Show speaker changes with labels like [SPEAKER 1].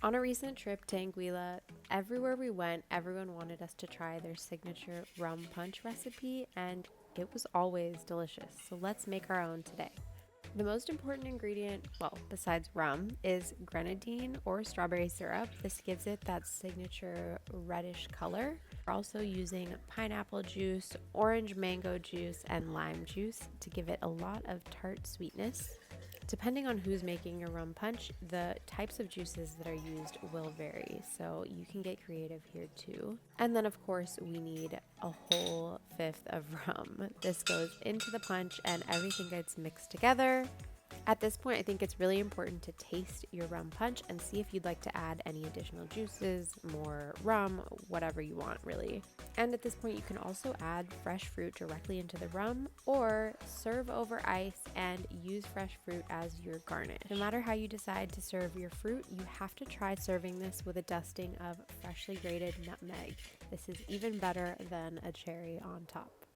[SPEAKER 1] On a recent trip to Anguilla, everywhere we went, everyone wanted us to try their signature rum punch recipe, and it was always delicious. So let's make our own today. The most important ingredient, well, besides rum, is grenadine or strawberry syrup. This gives it that signature reddish color. We're also using pineapple juice, orange mango juice, and lime juice to give it a lot of tart sweetness. Depending on who's making your rum punch, the types of juices that are used will vary, so you can get creative here too. And then, of course, we need a whole fifth of rum. This goes into the punch and everything gets mixed together. At this point, I think it's really important to taste your rum punch and see if you'd like to add any additional juices, more rum, whatever you want, really. And at this point, you can also add fresh fruit directly into the rum or serve over ice and use fresh fruit as your garnish. No matter how you decide to serve your fruit, you have to try serving this with a dusting of freshly grated nutmeg. This is even better than a cherry on top.